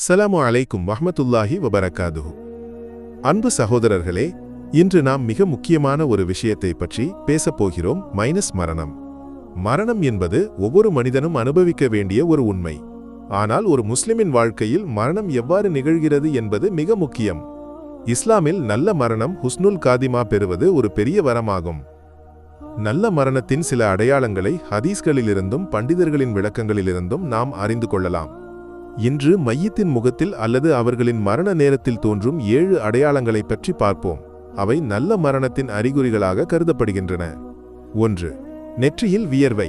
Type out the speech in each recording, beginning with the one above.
ஸலாமு அலைக்கும் வஹ்மத்துல்லாஹி வபரகாதுஹு. அன்பு சகோதரர்களே, இன்று நாம் மிக முக்கியமான ஒரு விஷயத்தை பற்றி பேசப்போகிறோம். மரணம். மரணம் என்பது ஒவ்வொரு மனிதனும் அனுபவிக்க வேண்டிய ஒரு உண்மை. ஆனால் ஒரு முஸ்லிமின் வாழ்க்கையில் மரணம் எவ்வாறு நிகழ்கிறது என்பது மிக முக்கியம். இஸ்லாமில் நல்ல மரணம் ஹுஸ்னுல் காதிமா பெறுவது ஒரு பெரிய வரமாகும். நல்ல மரணத்தின் சில அடையாளங்களை ஹதீஸ்களிலிருந்தும் பண்டிதர்களின் விளக்கங்களிலிருந்தும் நாம் அறிந்து கொள்ளலாம். இன்று மையத்தின் முகத்தில் அல்லது அவர்களின் மரண நேரத்தில் தோன்றும் 7 அடையாளங்களை பற்றி பார்ப்போம். அவை நல்ல மரணத்தின் அறிகுறிகளாக கருதப்படுகின்றன. 1. நெற்றியில் வியர்வை.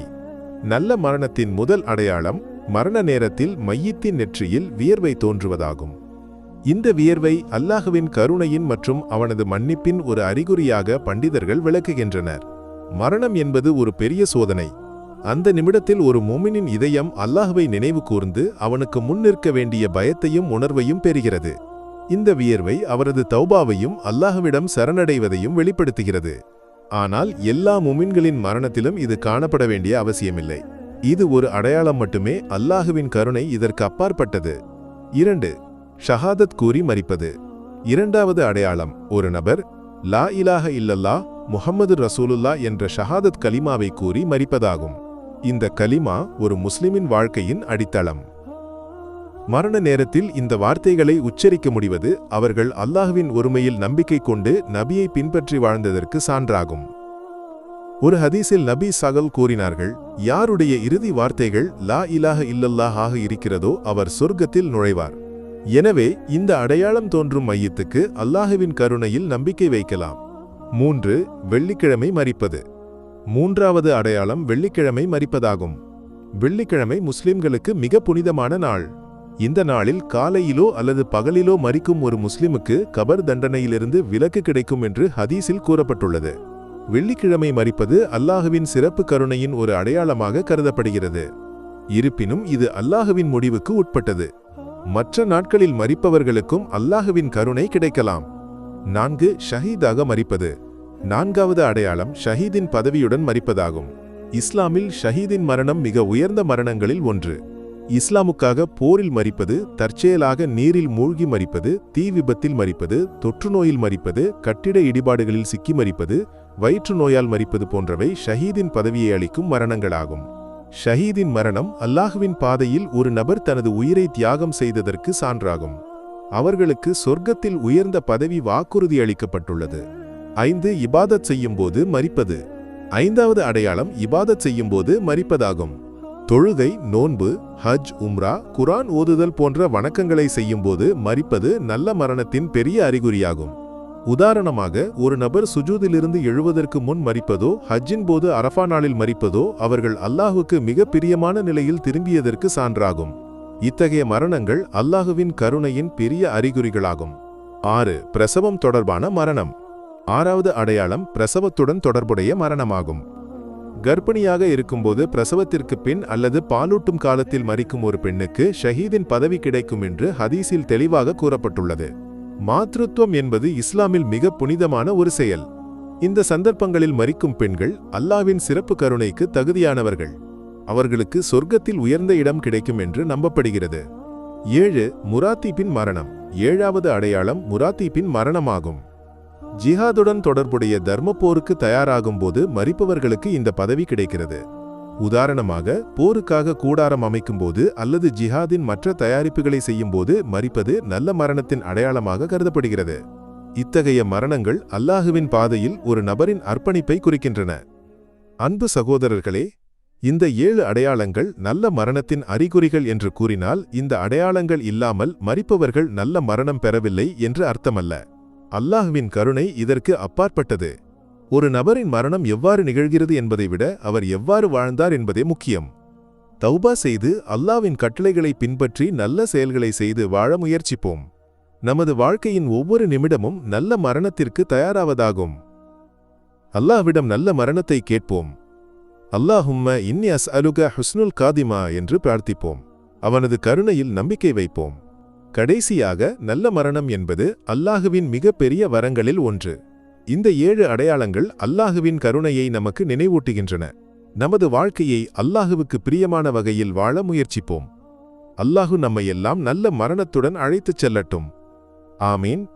நல்ல மரணத்தின் முதல் அடையாளம் மரண நேரத்தில் மையத்தின் நெற்றியில் வியர்வை தோன்றுவதாகும். இந்த வியர்வை அல்லாஹ்வின் கருணையின் மற்றும் அவனது மன்னிப்பின் ஒரு அறிகுறியாக பண்டிதர்கள் விளக்குகின்றனர். மரணம் என்பது ஒரு பெரிய சோதனை. அந்த நிமிடத்தில் ஒரு மோமினின் இதயம் அல்லாஹ்வை நினைவு கூர்ந்து அவனுக்கு முன்னிற்க வேண்டிய பயத்தையும் உணர்வையும் பெறுகிறது. இந்த வியர்வை அவரது தௌபாவையும் அல்லாஹ்விடம் சரணடைவதையும் வெளிப்படுத்துகிறது. ஆனால் எல்லா முமின்களின் மரணத்திலும் இது காணப்பட வேண்டிய அவசியமில்லை. இது ஒரு அடையாளம் மட்டுமே. அல்லாஹ்வின் கருணை இதற்கு அப்பாற்பட்டது. 2. ஷஹாதத் கூறி மரிப்பது. இரண்டாவது அடையாளம் ஒரு நபர் லா இலாஹ இல்லல்லாஹ் முஹம்மது ரசூலுல்லாஹ் என்ற ஷஹாதத் கலிமாவை கூறி மரிப்பதாகும். இந்த கலிமா ஒரு முஸ்லிமின் வாழ்க்கையின் அடித்தளம். மரண நேரத்தில் இந்த வார்த்தைகளை உச்சரிக்க முடிவது அவர்கள் அல்லாஹ்வின் ஒருமையில் நம்பிக்கை கொண்டு நபியை பின்பற்றி வாழ்ந்ததற்கு சான்றாகும். ஒரு ஹதீஸில் நபி சகல் கூறினார்கள், யாருடைய இறுதி வார்த்தைகள் லா இலாஹ இல்லல்லாஹ் ஆக இருக்கிறதோ அவர் சொர்க்கத்தில் நுழைவார். எனவே இந்த அடையாளம் தோன்றும் மையத்துக்கு அல்லாஹ்வின் கருணையில் நம்பிக்கை வைக்கலாம். 3. வெள்ளிக்கிழமை மரிப்பது. மூன்றாவது அடையாளம் வெள்ளிக்கிழமை மரிப்பதாகும். வெள்ளிக்கிழமை முஸ்லிம்களுக்கு மிக புனிதமான நாள். இந்த நாளில் காலையிலோ அல்லது பகலிலோ மரிக்கும் ஒரு முஸ்லிமுக்கு கபர் தண்டனையிலிருந்து விலக்கு கிடைக்கும் என்று ஹதீஸில் கூறப்பட்டுள்ளது. வெள்ளிக்கிழமை மரிப்பது அல்லாஹ்வின் சிறப்பு கருணையின் ஒரு அடையாளமாக கருதப்படுகிறது. இருப்பினும் இது அல்லாஹ்வின் முடிவுக்கு உட்பட்டது. மற்ற நாட்களில் மரிப்பவர்களுக்கும் அல்லாஹ்வின் கருணை கிடைக்கலாம். 4. ஷஹீதாக மரிப்பது. நான்காவது அடையாளம் ஷஹீதின் பதவியுடன் மரிப்பதாகும். இஸ்லாமில் ஷஹீதின் மரணம் மிக உயர்ந்த மரணங்களில் ஒன்று. இஸ்லாமுக்காக போரில் மரிப்பது, தற்செயலாக நீரில் மூழ்கி மரிப்பது, தீ விபத்தில் மரிப்பது, தொற்று நோயில் மரிப்பது, கட்டிட இடிபாடுகளில் சிக்கி மரிப்பது, வயிற்று நோயால் மரிப்பது போன்றவை ஷஹீதின் பதவியை அளிக்கும் மரணங்களாகும். ஷஹீதின் மரணம் அல்லாஹ்வின் பாதையில் ஒரு நபர் தனது உயிரை தியாகம் செய்ததற்கு சான்றாகும். அவர்களுக்கு சொர்க்கத்தில் உயர்ந்த பதவி வாக்குறுதி அளிக்கப்பட்டுள்ளது. 5. இபாதத் செய்யும்போது மரிப்பது. ஐந்தாவது அடையாளம் இபாதத் செய்யும்போது மரிப்பதாகும். தொழுகை, நோன்பு, ஹஜ், உம்ரா, குர்ஆன் ஓதுதல் போன்ற வணக்கங்களை செய்யும்போது மரிப்பது நல்ல மரணத்தின் பெரிய அறிகுறியாகும். உதாரணமாக ஒரு நபர் சுஜூதிலிருந்து எழுவதற்கு முன் மரிப்பதோ ஹஜ்ஜின் போது அரஃபா நாளில் மரிப்பதோ அவர்கள் அல்லாஹுக்கு மிக பிரியமான நிலையில் திரும்பியதற்கு சான்றாகும். இத்தகைய மரணங்கள் அல்லாஹுவின் கருணையின் பெரிய அறிகுறிகளாகும். 6. பிரசவம் தொடர்பான மரணம். ஆறாவது அடையாளம் பிரசவத்துடன் தொடர்புடைய மரணமாகும். கர்ப்பிணியாக இருக்கும்போது பிரசவத்திற்கு பின் அல்லது பாலூட்டும் காலத்தில் மரிக்கும் ஒரு பெண்ணுக்கு ஷஹீதின் பதவி கிடைக்கும் என்று ஹதீஸில் தெளிவாக கூறப்பட்டுள்ளது. மாத்ருத்துவம் என்பது இஸ்லாமில் மிக புனிதமான ஒரு செயல். இந்த சந்தர்ப்பங்களில் மரிக்கும் பெண்கள் அல்லாஹ்வின் சிறப்பு கருணைக்கு தகுதியானவர்கள். அவர்களுக்கு சொர்க்கத்தில் உயர்ந்த இடம் கிடைக்கும் என்று நம்பப்படுகிறது. 7. முராத்தீபின் மரணம். ஏழாவது அடையாளம் முராத்தீபின் மரணமாகும். ஜிஹாதுடன் தொடர்புடைய தர்ம போருக்கு தயாராகும் போது மரிப்பவர்களுக்கு இந்த பதவி கிடைக்கிறது. உதாரணமாக போருக்காக கூடாரம் அமைக்கும்போது அல்லது ஜிஹாதின் மற்ற தயாரிப்புகளை செய்யும்போது மரிப்பது நல்ல மரணத்தின் அடையாளமாக கருதப்படுகிறது. இத்தகைய மரணங்கள் அல்லாஹுவின் பாதையில் ஒரு நபரின் அர்ப்பணிப்பை குறிக்கின்றன. அன்பு சகோதரர்களே, இந்த 7 அடையாளங்கள் நல்ல மரணத்தின் அறிகுறிகள் என்று கூறினால் இந்த அடையாளங்கள் இல்லாமல் மரிப்பவர்கள் நல்ல மரணம் பெறவில்லை என்று அர்த்தமல்ல. அல்லாஹ்வின் கருணை இதற்கு அப்பாற்பட்டது. ஒரு நபரின் மரணம் எவ்வாறு நிகழ்கிறது என்பதை விட அவர் எவ்வாறு வாழ்ந்தார் என்பதே முக்கியம். தௌபா செய்து அல்லாஹ்வின் கட்டளைகளை பின்பற்றி நல்ல செயல்களை செய்து வாழ முயற்சிப்போம். நமது வாழ்க்கையின் ஒவ்வொரு நிமிடமும் நல்ல மரணத்திற்கு தயாராவதாகும். அல்லாஹ்விடம் நல்ல மரணத்தை கேட்போம். அல்லாஹும்ம இன்னி அஸ்அலுக ஹுஸ்னுல் காதிமா என்று பிரார்த்திப்போம். அவனது கருணையில் நம்பிக்கை வைப்போம். கடைசியாக நல்ல மரணம் என்பது அல்லாஹுவின் மிக பெரிய வரங்களில் ஒன்று. இந்த 7 அடையாளங்கள் அல்லாஹுவின் கருணையை நமக்கு நினைவூட்டுகின்றன. நமது வாழ்க்கையை அல்லாஹுவுக்கு பிரியமான வகையில் வாழ முயற்சிப்போம். அல்லாஹு நம்மையெல்லாம் நல்ல மரணத்துடன் அழைத்துச் செல்லட்டும். ஆமீன்.